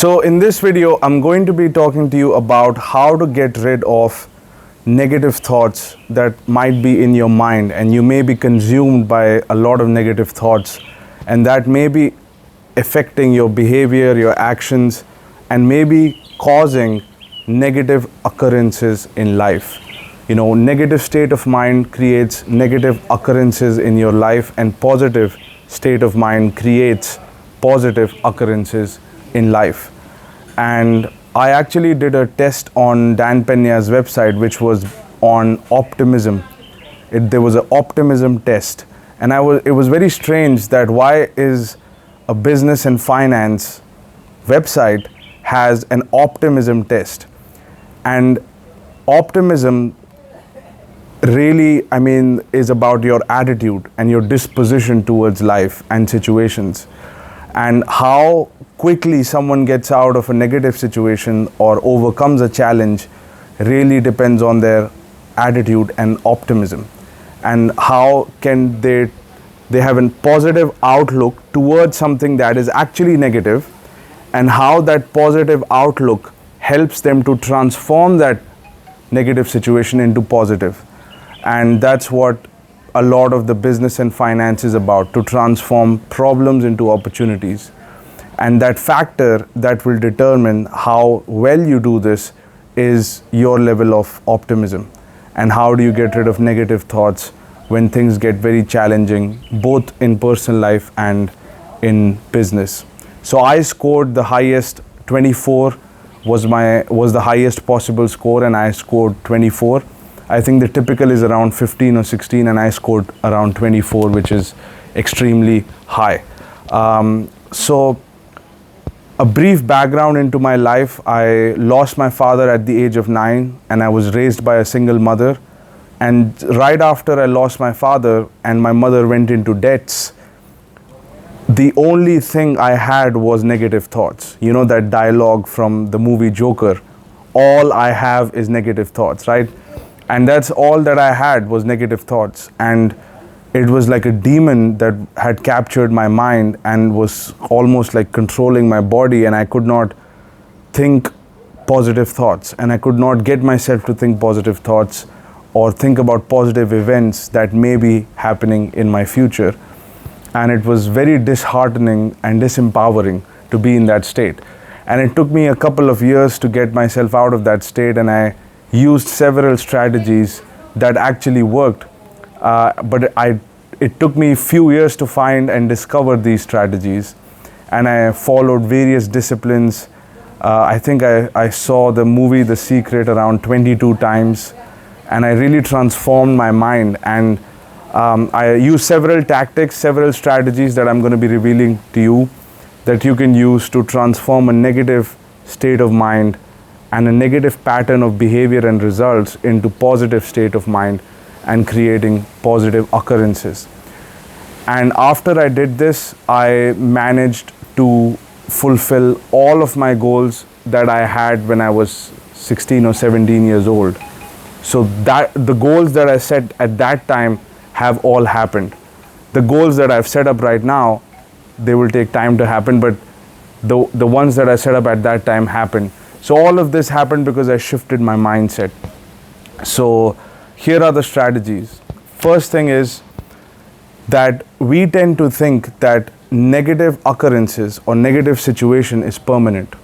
So in this video, I'm going to be talking to you about how to get rid of negative thoughts that might be in your mind, and you may be consumed by a lot of negative thoughts, and that may be affecting your behavior, your actions, and maybe causing negative occurrences in life. You know, negative state of mind creates negative occurrences in your life, and positive state of mind creates positive occurrences in life. And I actually did a test on Dan Peña's website, which was on optimism. There was an optimism test, and it was very strange that why is a business and finance website has an optimism test. And optimism really, is about your attitude and your disposition towards life and situations, and how quickly someone gets out of a negative situation or overcomes a challenge really depends on their attitude and optimism, and how can they have a positive outlook towards something that is actually negative, and how that positive outlook helps them to transform that negative situation into positive. And that's what a lot of the business and finance is about, to transform problems into opportunities. And that factor that will determine how well you do this is your level of optimism, and how do you get rid of negative thoughts when things get very challenging, both in personal life and in business. So I scored the highest. 24 was the highest possible score, and I scored 24. I think the typical is around 15 or 16, and I scored around 24, which is extremely high. So a brief background into my life: I lost my father at the age of 9, and I was raised by a single mother. And right after I lost my father and my mother went into debts, the only thing I had was negative thoughts. You know that dialogue from the movie Joker, all I have is negative thoughts, right? And that's all that I had was negative thoughts. And it was like a demon that had captured my mind and was almost like controlling my body, and I could not think positive thoughts, and I could not get myself to think positive thoughts or think about positive events that may be happening in my future. And it was very disheartening and disempowering to be in that state. And it took me a couple of years to get myself out of that state, and I used several strategies that actually worked. But it took me a few years to find and discover these strategies, and I followed various disciplines. I think I saw the movie The Secret around 22 times, and I really transformed my mind. And I used several tactics, several strategies that I'm going to be revealing to you, that you can use to transform a negative state of mind and a negative pattern of behavior and results into positive state of mind and creating positive occurrences. And after I did this, I managed to fulfill all of my goals that I had when I was 16 or 17 years old. So that the goals that I set at that time have all happened. The goals that I've set up right now, they will take time to happen, but the ones that I set up at that time happened. So all of this happened because I shifted my mindset. So here are the strategies. First thing is that we tend to think that negative occurrences or negative situation is permanent,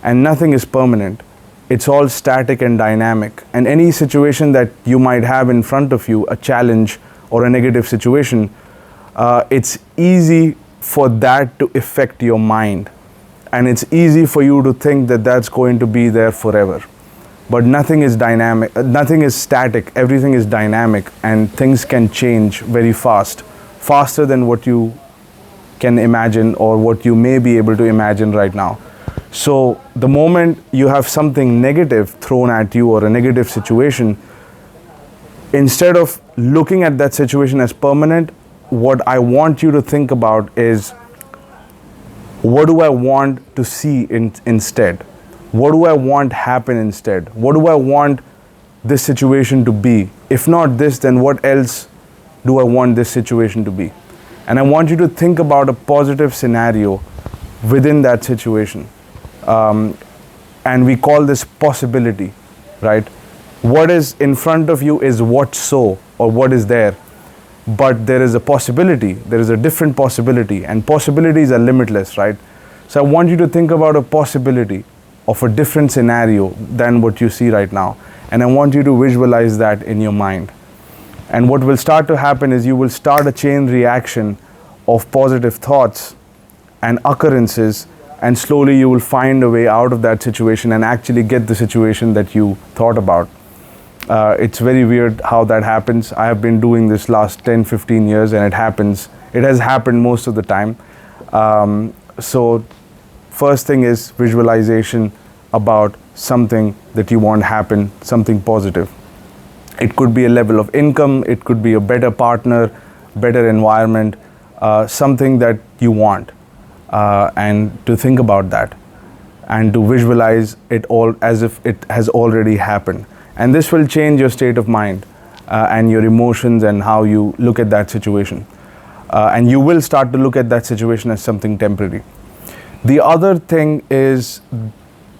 and nothing is permanent. It's all static and dynamic. And any situation that you might have in front of you, a challenge or a negative situation, it's easy for that to affect your mind. And it's easy for you to think that that's going to be there forever. But nothing is dynamic, nothing is static, everything is dynamic, and things can change very fast, faster than what you can imagine or what you may be able to imagine right now. So the moment you have something negative thrown at you or a negative situation, instead of looking at that situation as permanent, what I want you to think about is, what do I want to see instead? What do I want happen instead? What do I want this situation to be? If not this, then what else do I want this situation to be? And I want you to think about a positive scenario within that situation. and we call this possibility, right? What is in front of you is what's so, or what is there, but there is a possibility, there is a different possibility, and possibilities are limitless, right? So I want you to think about a possibility of a different scenario than what you see right now, and I want you to visualize that in your mind. And what will start to happen is you will start a chain reaction of positive thoughts and occurrences, and slowly you will find a way out of that situation and actually get the situation that you thought about. It's very weird how that happens. I have been doing this last 10-15 years, and it has happened most of the time. So first thing is visualization about something that you want happen, something positive. It could be a level of income, it could be a better partner, better environment, something that you want, and to think about that and to visualize it all as if it has already happened. And this will change your state of mind and your emotions and how you look at that situation. And you will start to look at that situation as something temporary. The other thing is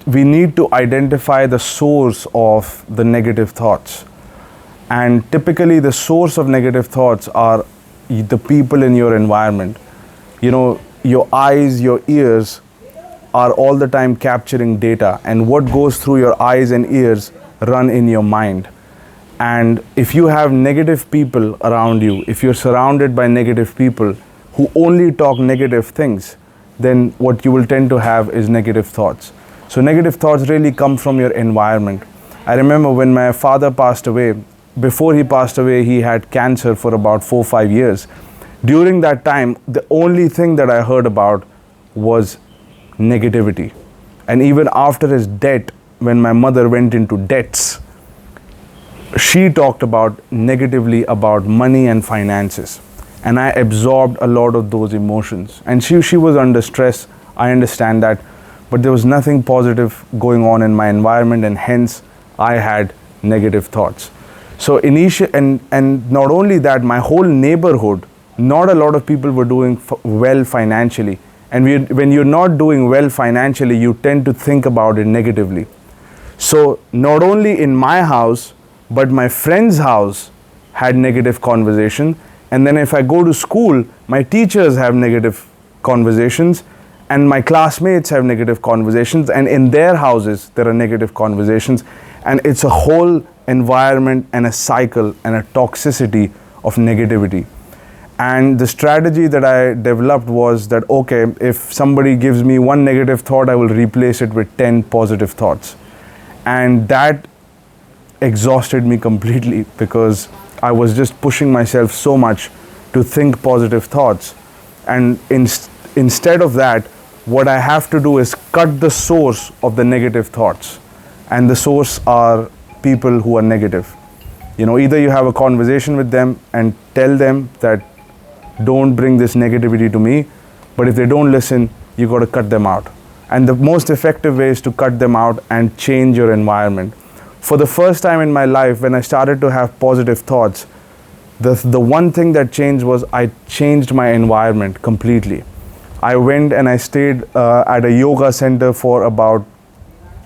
we need to identify the source of the negative thoughts. And typically the source of negative thoughts are the people in your environment. You know, your eyes, your ears are all the time capturing data, and what goes through your eyes and ears run in your mind. And if you have negative people around you, if you're surrounded by negative people who only talk negative things, then what you will tend to have is negative thoughts. So negative thoughts really come from your environment. I remember when my father passed away, before he passed away, he had cancer for about 4-5 years. During that time, the only thing that I heard about was negativity. And even after his death, when my mother went into debts, she talked about negatively about money and finances. And I absorbed a lot of those emotions. And she was under stress, I understand that, but there was nothing positive going on in my environment, and hence I had negative thoughts. So and not only that, my whole neighborhood, not a lot of people were doing well financially. And when you're not doing well financially, you tend to think about it negatively. So not only in my house, but my friend's house had negative conversation. And then if I go to school, my teachers have negative conversations, and my classmates have negative conversations, and in their houses there are negative conversations. And it's a whole environment and a cycle and a toxicity of negativity. And the strategy that I developed was that, okay, if somebody gives me one negative thought, I will replace it with 10 positive thoughts. And that exhausted me completely, because I was just pushing myself so much to think positive thoughts. And instead of that, what I have to do is cut the source of the negative thoughts. And the source are people who are negative. You know, either you have a conversation with them and tell them that don't bring this negativity to me, but if they don't listen, you got to cut them out. And the most effective way is to cut them out and change your environment. For the first time in my life, when I started to have positive thoughts, the one thing that changed was I changed my environment completely. I went and I stayed at a yoga center for about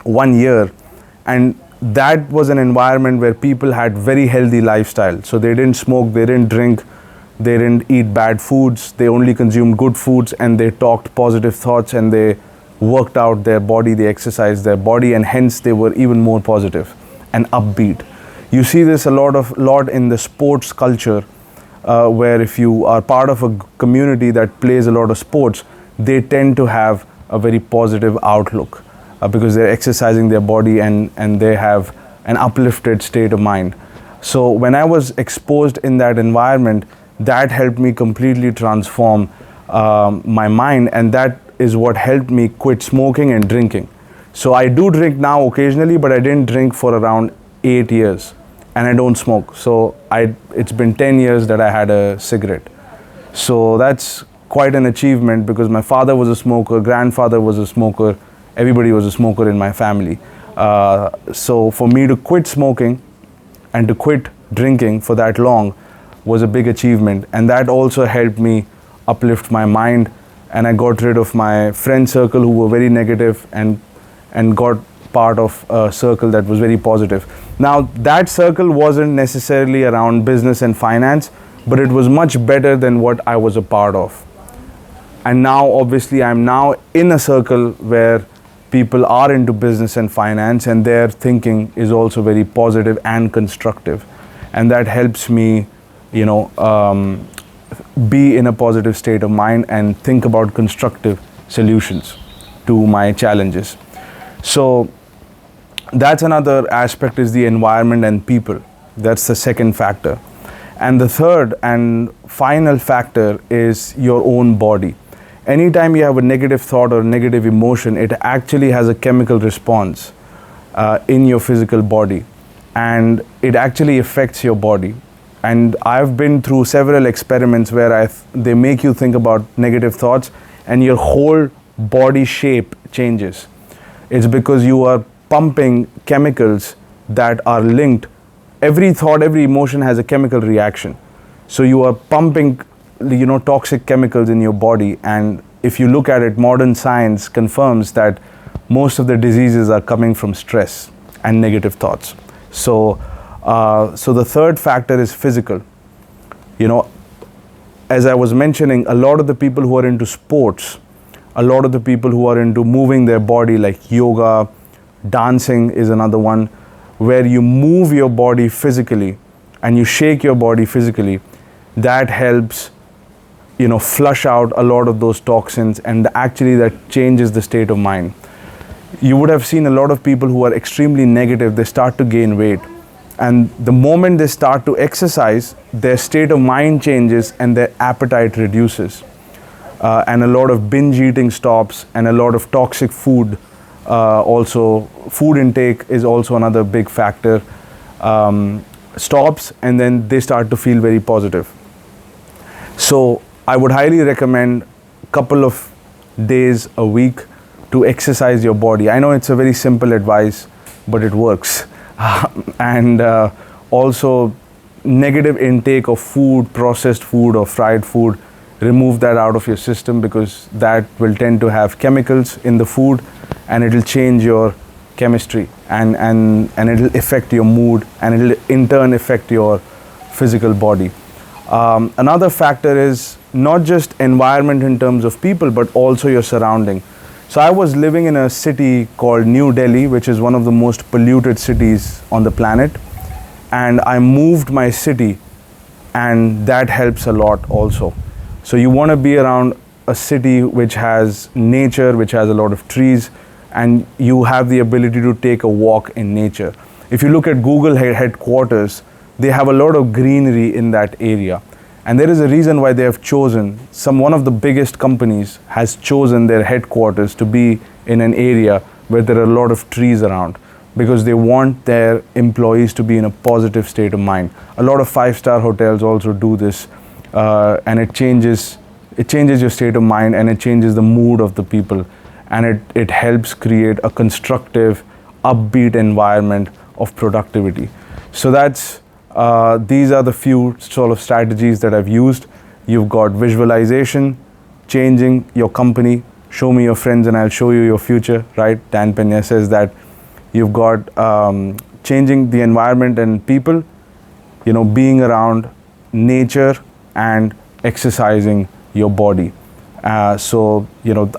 1 year, and that was an environment where people had very healthy lifestyle. So they didn't smoke, they didn't drink, they didn't eat bad foods, they only consumed good foods, and they talked positive thoughts, and they worked out their body, they exercised their body, and hence they were even more positive and upbeat. You see this a lot in the sports culture, where if you are part of a community that plays a lot of sports, they tend to have a very positive outlook, because they're exercising their body and they have an uplifted state of mind. So when I was exposed in that environment, that helped me completely transform my mind, and that is what helped me quit smoking and drinking. So I do drink now occasionally, but I didn't drink for around 8 years, and I don't smoke. So it's been 10 years that I had a cigarette. So that's quite an achievement, because my father was a smoker, grandfather was a smoker, everybody was a smoker in my family. So for me to quit smoking and to quit drinking for that long was a big achievement, and that also helped me uplift my mind, and I got rid of my friend circle who were very negative, and and got part of a circle that was very positive. Now, that circle wasn't necessarily around business and finance, but it was much better than what I was a part of. And now, obviously, I'm now in a circle where people are into business and finance, and their thinking is also very positive and constructive. And that helps me, be in a positive state of mind and think about constructive solutions to my challenges. So that's another aspect, is the environment and people. That's the second factor. And the third and final factor is your own body. Anytime you have a negative thought or negative emotion, it actually has a chemical response in your physical body, and it actually affects your body. And I've been through several experiments where they make you think about negative thoughts and your whole body shape changes. It's because you are pumping chemicals that are linked. Every thought, every emotion has a chemical reaction. So you are pumping, toxic chemicals in your body. And if you look at it, modern science confirms that most of the diseases are coming from stress and negative thoughts. So the third factor is physical. As I was mentioning, a lot of the people who are into sports, a lot of the people who are into moving their body, like yoga, dancing is another one, where you move your body physically and you shake your body physically, that helps, flush out a lot of those toxins, and actually that changes the state of mind. You would have seen a lot of people who are extremely negative, they start to gain weight. And the moment they start to exercise, their state of mind changes and their appetite reduces. And a lot of binge eating stops, and a lot of toxic food also, food intake is also another big factor, stops, and then they start to feel very positive. So I would highly recommend a couple of days a week to exercise your body. I know it's a very simple advice, but it works. And also, negative intake of food, processed food or fried food, remove that out of your system, because that will tend to have chemicals in the food, and it will change your chemistry, and it will affect your mood, and it will in turn affect your physical body. Another factor is not just environment in terms of people, but also your surrounding. So I was living in a city called New Delhi, which is one of the most polluted cities on the planet, and I moved my city, and that helps a lot also. So you want to be around a city which has nature, which has a lot of trees, and you have the ability to take a walk in nature. If you look at Google headquarters, they have a lot of greenery in that area. And there is a reason why they have chosen, one of the biggest companies has chosen their headquarters to be in an area where there are a lot of trees around, because they want their employees to be in a positive state of mind. A lot of 5-star hotels also do this, and it changes your state of mind, and it changes the mood of the people, and it helps create a constructive, upbeat environment of productivity. So these are the few sort of strategies that I've used. You've got visualization, changing your company, show me your friends and I'll show you your future, right? Dan Pena says that. You've got changing the environment and people, being around nature and exercising your body. So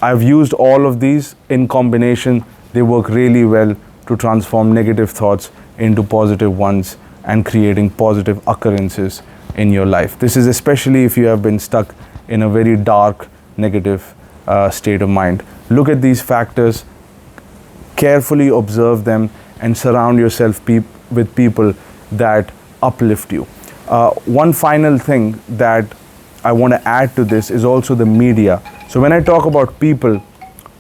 I've used all of these in combination. They work really well to transform negative thoughts into positive ones and creating positive occurrences in your life. This is especially if you have been stuck in a very dark, negative state of mind. Look at these factors, carefully observe them, and surround yourself with people that uplift you. One final thing that I want to add to this is also the media. So when I talk about people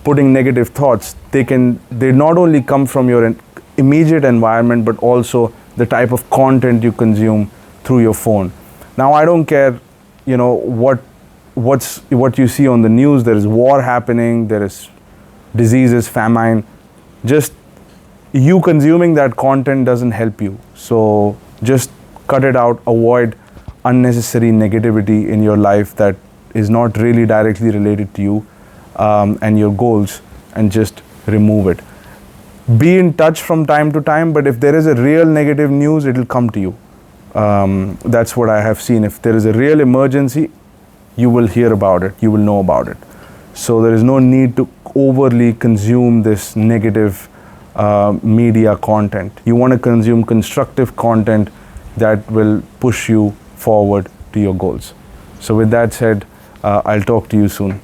putting negative thoughts, they not only come from your immediate environment, but also the type of content you consume through your phone. Now, I don't care, what you see on the news. There is war happening, there is diseases, famine. Just you consuming that content doesn't help you. So just cut it out, avoid unnecessary negativity in your life that is not really directly related to you and your goals, and just remove it. Be in touch from time to time, but if there is a real negative news, it will come to you. That's what I have seen. If there is a real emergency, you will hear about it, you will know about it. So there is no need to overly consume this negative media content. You want to consume constructive content that will push you forward to your goals. So with that said, I'll talk to you soon.